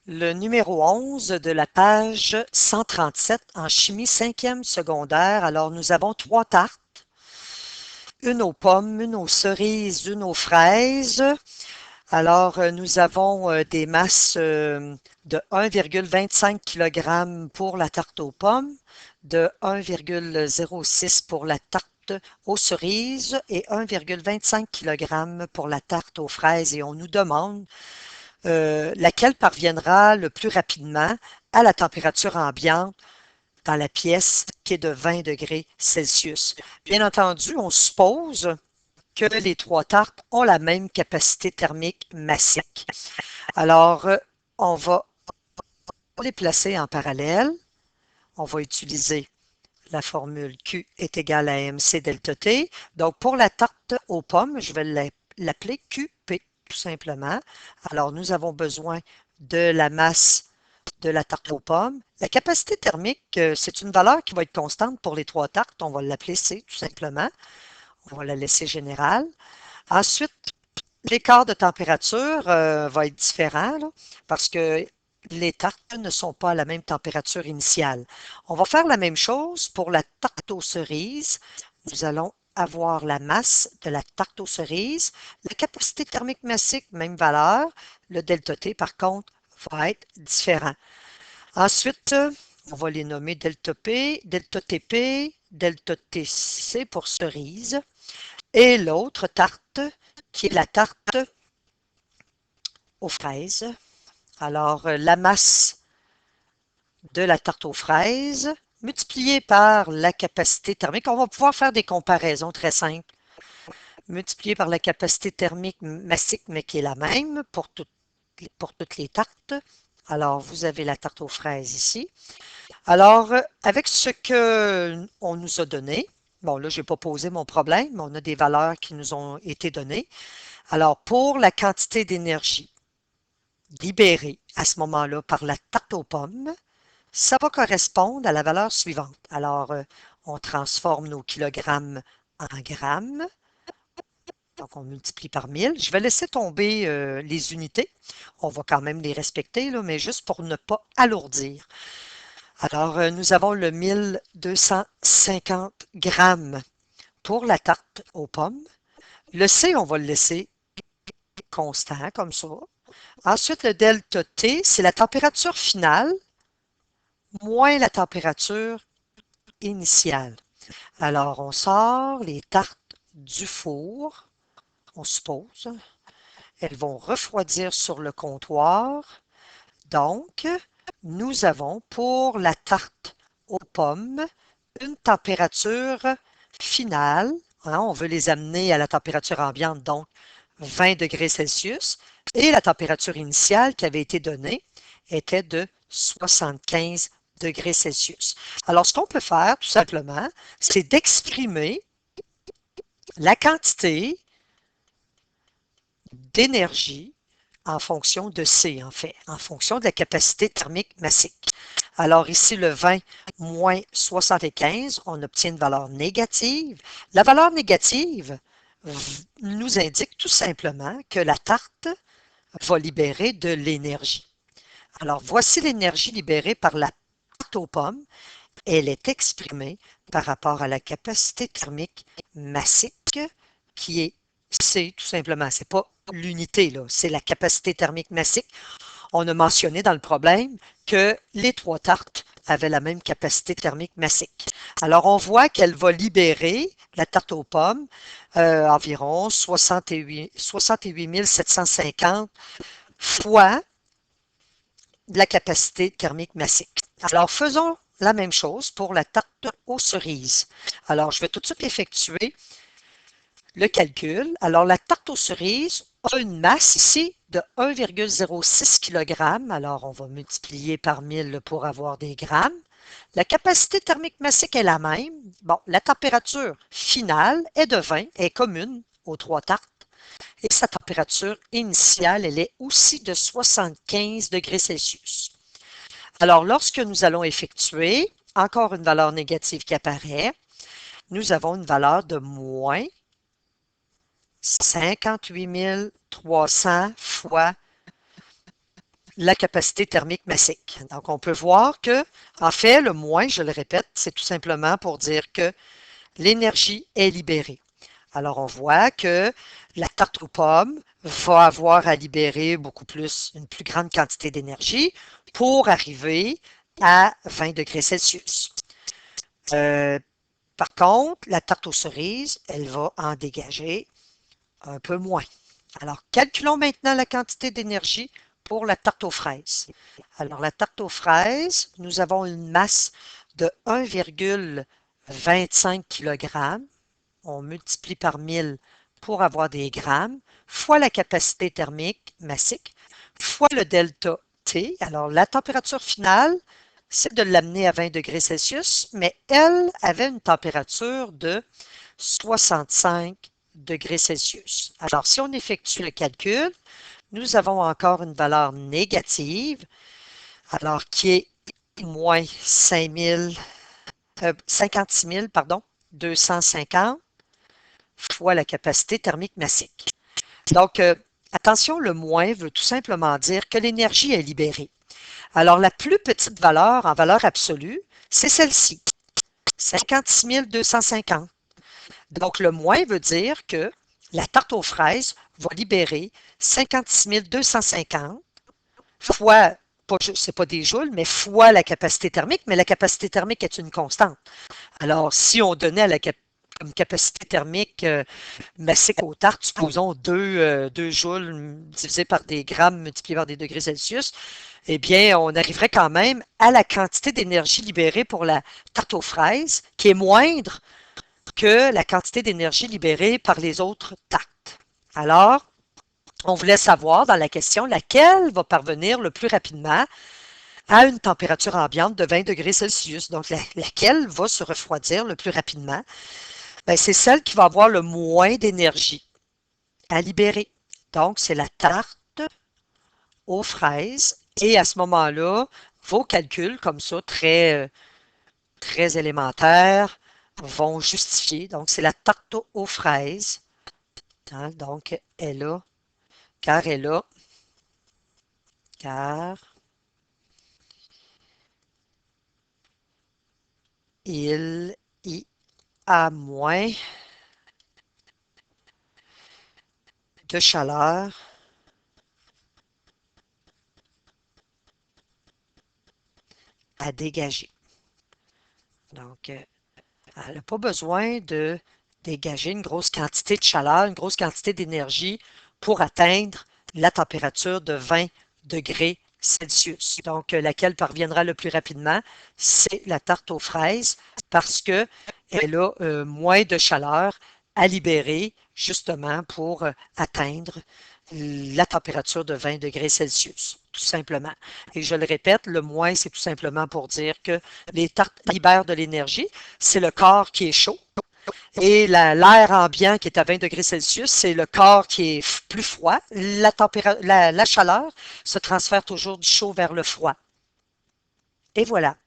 Le numéro 11 de la page 137 en chimie 5e secondaire. Alors, nous avons 3 tartes. Une aux pommes, une aux cerises, une aux fraises. Alors, nous avons des masses de 1,25 kg pour la tarte aux pommes, de 1,06 pour la tarte aux cerises et 1,25 kg pour la tarte aux fraises. Et on nous demande laquelle parviendra le plus rapidement à la température ambiante dans la pièce qui est de 20 degrés Celsius. Bien entendu, on suppose que les 3 tartes ont la même capacité thermique massique. Alors, on va les placer en parallèle. On va utiliser la formule Q est égale à MC delta T. Donc, pour la tarte aux pommes, je vais l'appeler QP, tout simplement. Alors, nous avons besoin de la masse de la tarte aux pommes. La capacité thermique, c'est une valeur qui va être constante pour les 3 tartes. On va l'appeler C, tout simplement. On va la laisser générale. Ensuite, l'écart de température va être différent là, parce que les tartes ne sont pas à la même température initiale. On va faire la même chose pour la tarte aux cerises. Nous allons avoir la masse de la tarte aux cerises. La capacité thermique massique, même valeur. Le delta T, par contre, va être différent. Ensuite, on va les nommer delta P, delta TP, delta TC pour cerise. Et l'autre tarte, qui est la tarte aux fraises. Alors, la masse de la tarte aux fraises multipliée par la capacité thermique. On va pouvoir faire des comparaisons très simples. Multipliée par la capacité thermique massique, mais qui est la même pour toutes les tartes. Alors, vous avez la tarte aux fraises ici. Alors, avec ce qu'on nous a donné, bon, là, je n'ai pas posé mon problème, mais on a des valeurs qui nous ont été données. Alors, pour la quantité d'énergie libérée à ce moment-là par la tarte aux pommes, ça va correspondre à la valeur suivante. Alors, on transforme nos kilogrammes en grammes. Donc, on multiplie par 1000. Je vais laisser tomber les unités. On va quand même les respecter, là, mais juste pour ne pas alourdir. Alors, nous avons le 1250 grammes pour la tarte aux pommes. Le C, on va le laisser constant, comme ça. Ensuite, le delta T, c'est la température finale moins la température initiale. Alors, on sort les tartes du four, on suppose. Elles vont refroidir sur le comptoir. Donc, nous avons pour la tarte aux pommes une température finale. Hein, on veut les amener à la température ambiante, donc 20 degrés Celsius. Et la température initiale qui avait été donnée était de 75 degrés Celsius. Alors, ce qu'on peut faire, tout simplement, c'est d'exprimer la quantité d'énergie en fonction de C, en fait, en fonction de la capacité thermique massique. Alors ici, le 20 moins 75, on obtient une valeur négative. La valeur négative nous indique tout simplement que la tarte va libérer de l'énergie. Alors voici l'énergie libérée par la tarte aux pommes. Elle est exprimée par rapport à la capacité thermique massique qui est C, tout simplement. C'est pas l'unité, là, c'est la capacité thermique massique. On a mentionné dans le problème que les 3 tartes avaient la même capacité thermique massique. Alors, on voit qu'elle va libérer, la tarte aux pommes, environ 68 750 fois de la capacité thermique massique. Alors, faisons la même chose pour la tarte aux cerises. Alors, je vais tout de suite effectuer le calcul. Alors, la tarte aux cerises a une masse ici de 1,06 kg. Alors, on va multiplier par 1000 pour avoir des grammes. La capacité thermique massique est la même. Bon, la température finale est de 20, est commune aux 3 tartes. Et sa température initiale, elle est aussi de 75 degrés Celsius. Alors, lorsque nous allons effectuer, encore une valeur négative qui apparaît, nous avons une valeur de moins 58 300 fois la capacité thermique massique. Donc, on peut voir que, en fait, le moins, je le répète, c'est tout simplement pour dire que l'énergie est libérée. Alors, on voit que la tarte aux pommes va avoir à libérer beaucoup plus, une plus grande quantité d'énergie pour arriver à 20 degrés Celsius. Par contre, la tarte aux cerises, elle va en dégager un peu moins. Alors, calculons maintenant la quantité d'énergie pour la tarte aux fraises. Alors, la tarte aux fraises, nous avons une masse de 1,25 kg. On multiplie par 1000 pour avoir des grammes, fois la capacité thermique massique, fois le delta T. Alors, la température finale, c'est de l'amener à 20 degrés Celsius, mais elle avait une température de 65 degrés Celsius. Alors, si on effectue le calcul, nous avons encore une valeur négative, alors qui est moins 56 000, 250 fois la capacité thermique massique. Donc, attention, le moins veut tout simplement dire que l'énergie est libérée. Alors, la plus petite valeur en valeur absolue, c'est celle-ci, 56 250. Donc, le moins veut dire que la tarte aux fraises va libérer 56 250 fois, c'est pas des joules, mais fois la capacité thermique, mais la capacité thermique est une constante. Alors, si on donnait à comme capacité thermique massique aux tartes, supposons 2 joules divisé par des grammes multiplié par des degrés Celsius, eh bien, on arriverait quand même à la quantité d'énergie libérée pour la tarte aux fraises, qui est moindre que la quantité d'énergie libérée par les autres tartes. Alors, on voulait savoir dans la question laquelle va parvenir le plus rapidement à une température ambiante de 20 degrés Celsius. Donc, laquelle va se refroidir le plus rapidement? Ben, c'est celle qui va avoir le moins d'énergie à libérer. Donc, c'est la tarte aux fraises. Et à ce moment-là, vos calculs, comme ça, très élémentaires, vont justifier. Donc, c'est la tarte aux fraises. Hein, donc, car il y a moins de chaleur à dégager. Donc, elle n'a pas besoin de dégager une grosse quantité de chaleur, une grosse quantité d'énergie pour atteindre la température de 20 degrés Celsius. Donc, laquelle parviendra le plus rapidement, c'est la tarte aux fraises parce qu'elle a moins de chaleur à libérer justement pour atteindre la température de 20 degrés Celsius, tout simplement. Et je le répète, le moins, c'est tout simplement pour dire que les tartes libèrent de l'énergie, c'est le corps qui est chaud. Et l'air ambiant qui est à 20 degrés Celsius, c'est le corps qui est plus froid. La chaleur se transfère toujours du chaud vers le froid. Et voilà.